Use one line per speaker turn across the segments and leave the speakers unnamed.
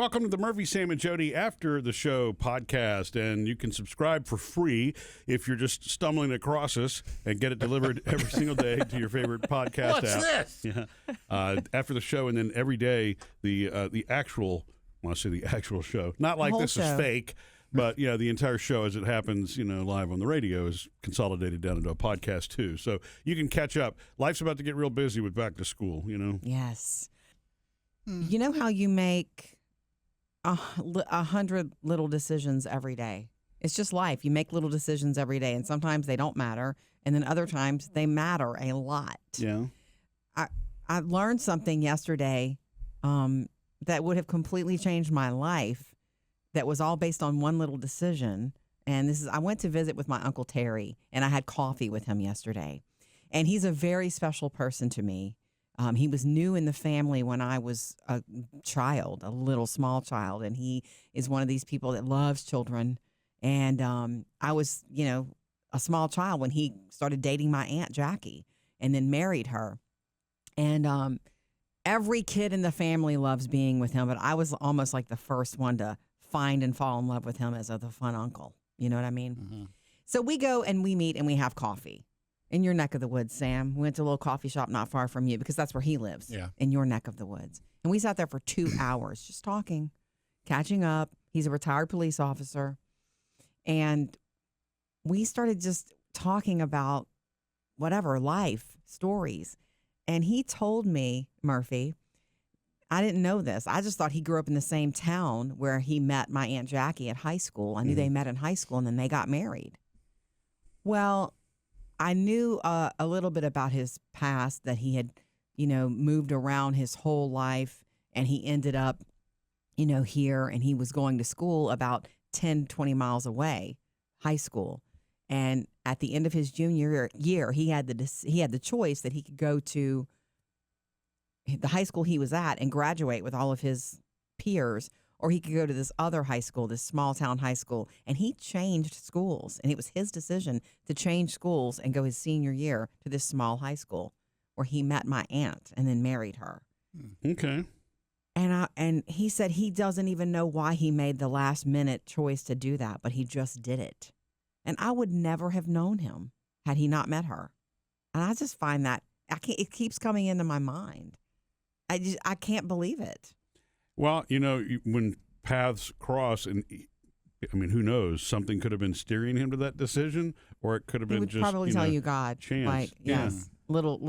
Welcome to the Murphy, Sam, and Jodi After the Show podcast, and you can subscribe for free if you're just stumbling across us and get it delivered every single day to your favorite podcast
What's
app.
this?
Yeah. After the show, and then every day the actual, I want to say the actual show, not like this
show
is fake, but yeah, the entire show as it happens, live on the radio is consolidated down into a podcast too. So you can catch up. Life's about to get real busy with back to school.
Yes. You know how you make 100 little decisions every day? It's just life. You make little decisions every day, and sometimes they don't matter, and then other times they matter a lot.
Yeah.
I learned something yesterday that would have completely changed my life. That was all based on one little decision. And I went to visit with my Uncle Terry, and I had coffee with him yesterday. And he's a very special person to me. He was new in the family when I was a child, a little small child. And he is one of these people that loves children. And I was, a small child when he started dating my Aunt Jackie and then married her. And every kid in the family loves being with him. But I was almost like the first one to find and fall in love with him as the fun uncle. You know what I mean? Mm-hmm. So we go and we meet and we have coffee in your neck of the woods, Sam. We went to a little coffee shop not far from you because that's where he lives, in your neck of the woods. And we sat there for 2 hours just talking, catching up. He's a retired police officer. And we started just talking about whatever, life, stories. And he told me, Murphy, I didn't know this. I just thought he grew up in the same town where he met my Aunt Jackie at high school. I knew they met in high school and then they got married. Well, I knew a little bit about his past, that he had, moved around his whole life, and he ended up, here, and he was going to school about 10, 20 miles away, high school. And at the end of his junior year, he had the choice that he could go to the high school he was at and graduate with all of his peers, or he could go to this other high school, this small town high school. And he changed schools, and it was his decision to change schools and go his senior year to this small high school where he met my aunt and then married her.
Okay.
And he said he doesn't even know why he made the last minute choice to do that, but he just did it. And I would never have known him had he not met her. And I just find that it keeps coming into my mind. I can't believe it.
Well, when paths cross, and who knows? Something could have been steering him to that decision, or it could have been just
probably tell you God,
chance.
Like, yes, little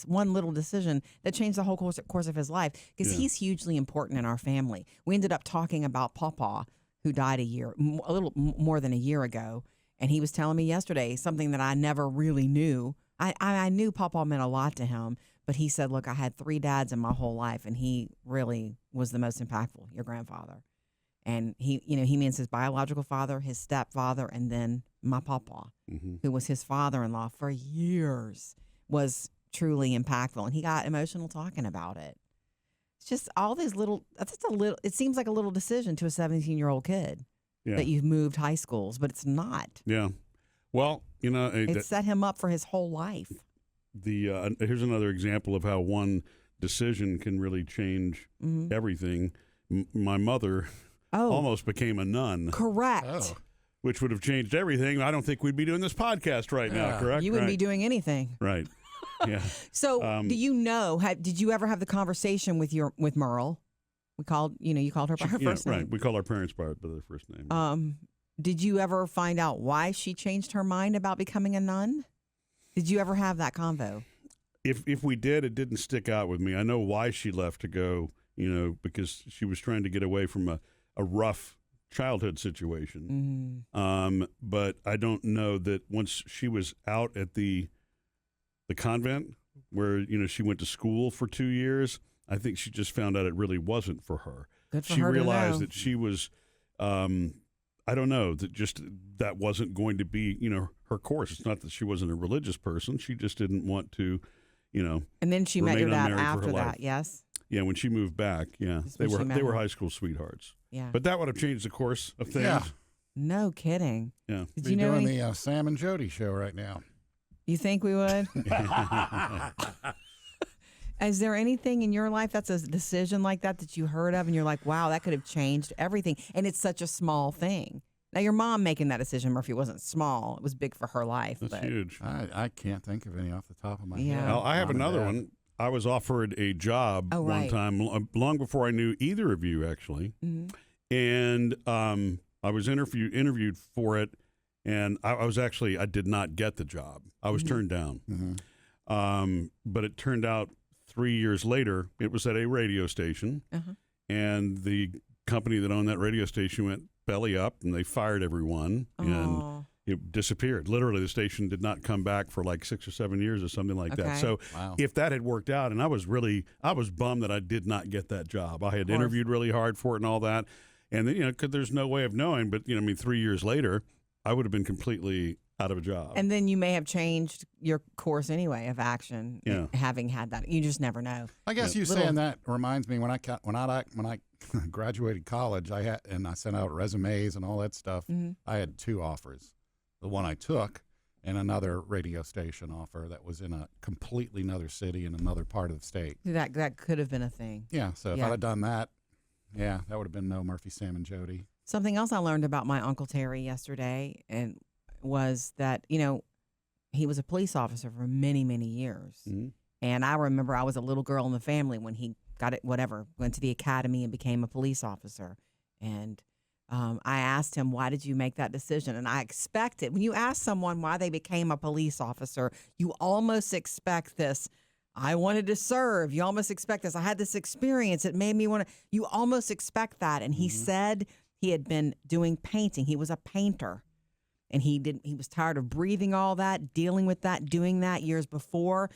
one little decision that changed the whole course of his life, because he's hugely important in our family. We ended up talking about Papa, who died a little more than a year ago, and he was telling me yesterday something that I never really knew. I knew Papa meant a lot to him. But he said, look, I had 3 dads in my whole life, and he really was the most impactful, your grandfather. And he means his biological father, his stepfather, and then my papa, who was his father-in-law for years, was truly impactful. And he got emotional talking about it. It's just all these it seems like a little decision to a 17-year-old kid that you've moved high schools, but it's not.
Yeah. Well,
it set him up for his whole life.
Here's another example of how one decision can really change everything. My mother almost became a nun.
Correct.
Which would have changed everything. I don't think we'd be doing this podcast right now, correct?
You wouldn't be doing anything.
Right. Yeah.
So did you ever have the conversation with Merle? You called her by her first name.
Right. We call our parents by their first name.
Did you ever find out why she changed her mind about becoming a nun? Did you ever have that convo?
If we did, it didn't stick out with me. I know why she left to go, because she was trying to get away from a rough childhood situation. But I don't know that once she was out at the convent where, she went to school for 2 years, I think she just found out it really wasn't for her.
Good for
she
her
realized
to know.
that she was, I don't know, that wasn't going to be, her course. It's not that she wasn't a religious person. She just didn't want to,
And then she met your dad after that, yes?
Yeah, when she moved back, they were high school sweethearts.
Yeah.
But that would have changed the course of things.
Yeah.
No kidding.
Yeah.
Did
you know doing the Sam and Jodi show right now?
You think we would? Is there anything in your life that's a decision like that you heard of and you're like, wow, that could have changed everything? And it's such a small thing. Now, your mom making that decision, Murphy, wasn't small. It was big for her life.
That's huge.
I can't think of any off the top of my
Yeah.
head.
Well, I have
Mom and
another
Dad.
one. I was offered a job
Oh,
one
right.
time, long before I knew either of you, actually.
Mhm.
And I was interviewed for it, and I did not get the job. I was turned down.
Mhm.
But it turned out 3 years later, it was at a radio station,
Uh-huh.
and the company that owned that radio station went belly up, and they fired everyone, and
Aw.
it disappeared. Literally, the station did not come back for like 6 or 7 years or something like
Okay.
that. So
Wow.
if that had worked out, and I was bummed that I did not get that job. I had
course.
interviewed really hard for it and all that, and then, 'cause there's no way of knowing. But 3 years later, I would have been completely out of a job.
And then you may have changed your course anyway of action,
Yeah.
having had that. You just never know.
I guess you
Little-
saying that reminds me when I graduated college, I sent out resumes and all that stuff.
Mhm.
I had 2 offers. The one I took and another radio station offer that was in a completely another city in another part of the state.
That could have been a thing.
Yeah, so if
Yeah.
I'd have done that, that would have been no Murphy, Sam, and Jody.
Something else I learned about my Uncle Terry yesterday and was that, he was a police officer for many, many years.
Mhm.
And I remember I was a little girl in the family when he got it, went to the academy and became a police officer. And I asked him, why did you make that decision? And I expected, when you ask someone why they became a police officer, you almost expect this. I wanted to serve. You almost expect this. I had this experience. It made me want to. You almost expect that. And he said he had been doing painting. He was a painter. And he was tired of breathing all that, dealing with that, doing that years before.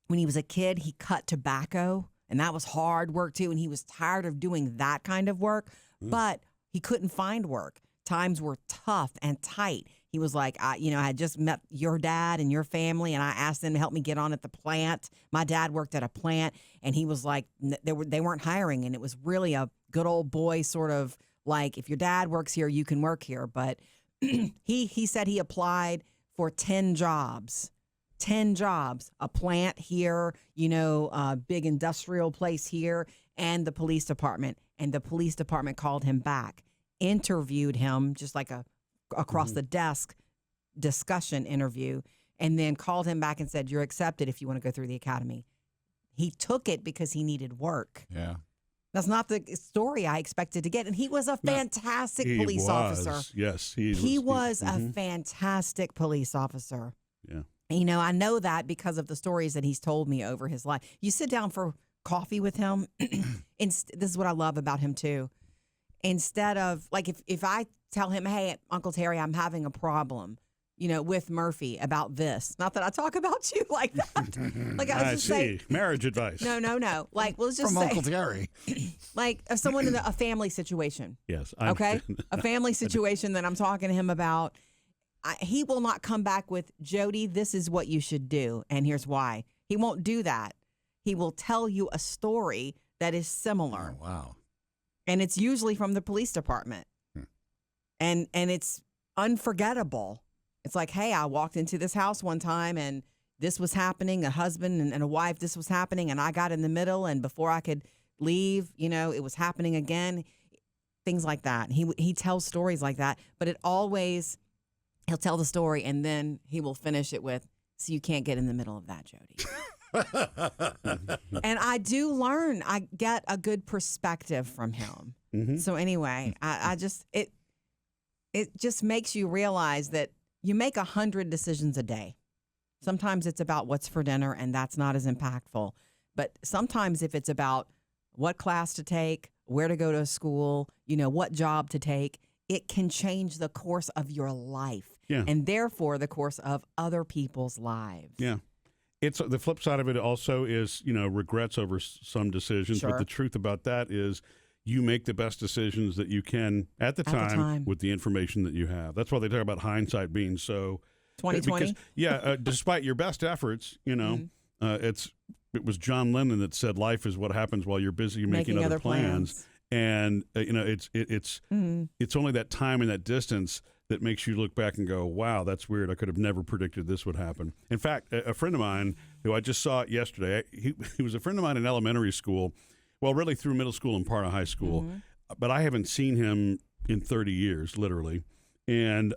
When he was a kid, he cut tobacco, and that was hard work too. And he was tired of doing that kind of work, but he couldn't find work. Times were tough and tight. He was like, I had just met your dad and your family, and I asked them to help me get on at the plant. My dad worked at a plant, and he was like, they weren't hiring, and it was really a good old boy sort of like, if your dad works here, you can work here. But he said he applied for 10 jobs. 10 jobs, a plant here, a big industrial place here, and the police department. And the police department called him back, interviewed him, just like a across the desk discussion interview, and then called him back and said, you're accepted if you want to go through the academy. He took it because he needed work.
Yeah.
That's not the story I expected to get. And he was a fantastic police officer.
Yes,
He was a fantastic police officer.
Yeah.
And, I know that because of the stories that he's told me over his life. You sit down for coffee with him, and this is what I love about him too. Instead of, like, if I tell him, hey, Uncle Terry, I'm having a problem, with Murphy about this. Not that I talk about you like that. Like, I was
I
just
see.
saying,
Marriage advice.
no. Like, let's just
From
say,
Uncle Terry.
like, if someone in a family situation.
Yes. I
Okay,
understand.
a family situation that I'm talking to him about, he will not come back with, Jodi, this is what you should do, and here's why. He won't do that. He will tell you a story that is similar,
Oh, wow.
and it's usually from the police department, and it's unforgettable. It's like, hey, I walked into this house one time, and this was happening. A husband and a wife, this was happening, and I got in the middle, and before I could leave, it was happening again. Things like that. He tells stories like that, but it always. He'll tell the story, and then he will finish it with, so you can't get in the middle of that, Jodi. And I do learn. I get a good perspective from him.
Mhm.
So anyway, I just, it just makes you realize that you make 100 decisions a day. Sometimes it's about what's for dinner, and that's not as impactful. But sometimes if it's about what class to take, where to go to school, what job to take, it can change the course of your life,
Yeah.
and therefore the course of other people's lives.
Yeah. It's the flip side of it also is, regrets over some decisions.
Sure.
But the truth about that is you make the best decisions that you can at the time with the information that you have. That's why they talk about hindsight being so
2020?
Because, despite your best efforts, it was John Lennon that said life is what happens while you're busy making other plans. And it's only that time and that distance that makes you look back and go, wow, that's weird. I could have never predicted this would happen. In fact, a friend of mine who I just saw yesterday. He was a friend of mine in elementary school, well, really through middle school and part of high school, but I haven't seen him in 30 years, literally. And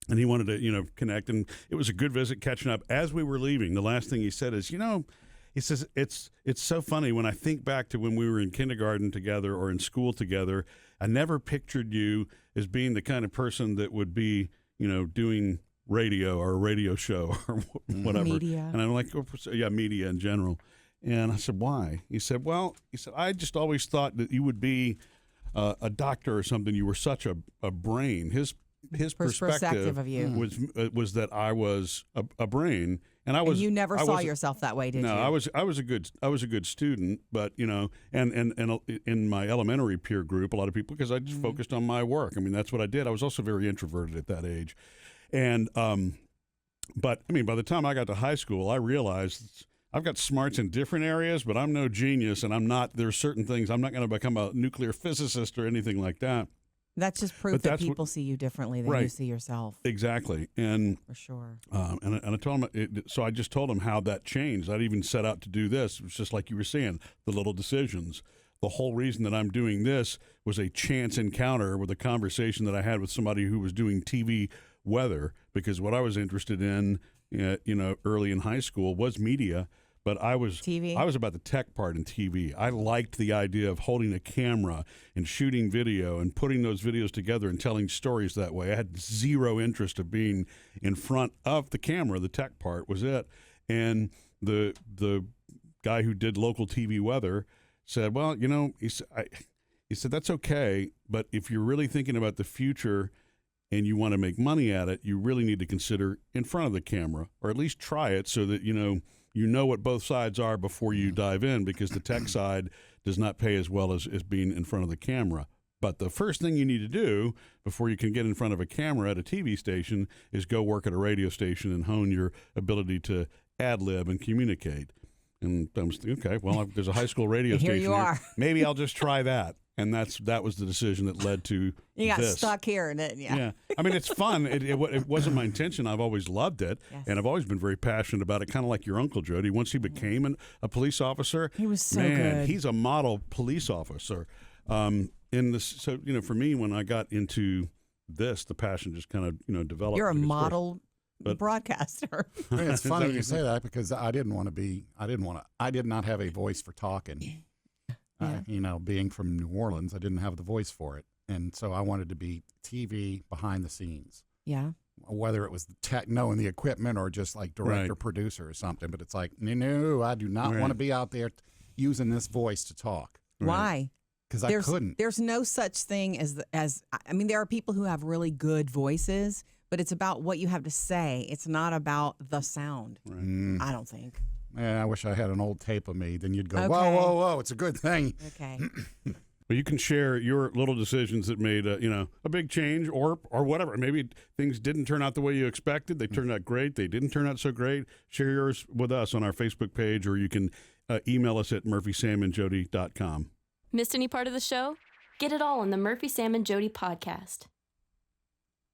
he wanted to, connect, and it was a good visit catching up. As we were leaving, the last thing he said is, he says, it's so funny when I think back to when we were in kindergarten together or in school together, I never pictured you as being the kind of person that would be, doing radio or a radio show or whatever.
Media.
And I'm like, media in general. And I said, why? He said, I just always thought that you would be a doctor or something. You were such a brain. His perspective
of you
was that I was a brain, and I was.
And you never saw yourself that way, did you?
No, I was a good student, but and in my elementary peer group, a lot of people, because I just focused on my work. I mean, that's what I did. I was also very introverted at that age, and but I mean, by the time I got to high school, I realized I've got smarts in different areas, but I'm no genius, and I'm not. There's certain things I'm not going to become a nuclear physicist or anything like that.
That's just proof that people see you differently than you see yourself.
Exactly, and
for sure.
And I told him, so I just told him how that changed. I didn't even set out to do this. It was just like you were saying, the little decisions. The whole reason that I'm doing this was a chance encounter with a conversation that I had with somebody who was doing TV weather, because what I was interested in, early in high school was media. But I was about the tech part in TV. I liked the idea of holding a camera and shooting video and putting those videos together and telling stories that way. I had zero interest of being in front of the camera. The tech part was it. And the guy who did local TV weather said, well, he said, that's okay, but if you're really thinking about the future and you want to make money at it, you really need to consider in front of the camera, or at least try it so that, you know what both sides are before you dive in, because the tech side does not pay as well as being in front of the camera. But the first thing you need to do before you can get in front of a camera at a TV station is go work at a radio station and hone your ability to ad-lib and communicate. And I was thinking, okay, well, there's a high school radio
here
station
you are.
here. Maybe I'll just try that. And that was the decision that led to
you got
this.
stuck here, didn't you?
Yeah. I mean, it's fun. It wasn't my intention. I've always loved it, and I've always been very passionate about it, kind of like your uncle, Jody. Once he became a police officer,
he was so
good.
good.
He's a model police officer. So for me, when I got into this, the passion just kind of developed.
You're a model broadcaster.
I mean, it's funny you say that, because I did not have a voice for talking. Being from New Orleans, I didn't have the voice for it. And so I wanted to be TV behind the scenes.
Yeah.
Whether it was knowing the equipment or just like director, producer or something. But it's like, no, I do not want to be out there using this voice to talk.
Why?
Because I couldn't.
There's no such thing as there are people who have really good voices, but it's about what you have to say. It's not about the sound. Right. I don't think.
Man, I wish I had an old tape of me. Then you'd go,
okay.
whoa, it's a good thing.
Okay.
Well, you can share your little decisions that made a big change, or whatever. Maybe things didn't turn out the way you expected. They turned out great. They didn't turn out so great. Share yours with us on our Facebook page, or you can email us at murphysamandjody.com.
Missed any part of the show? Get it all on the Murphy, Sam, and Jody podcast.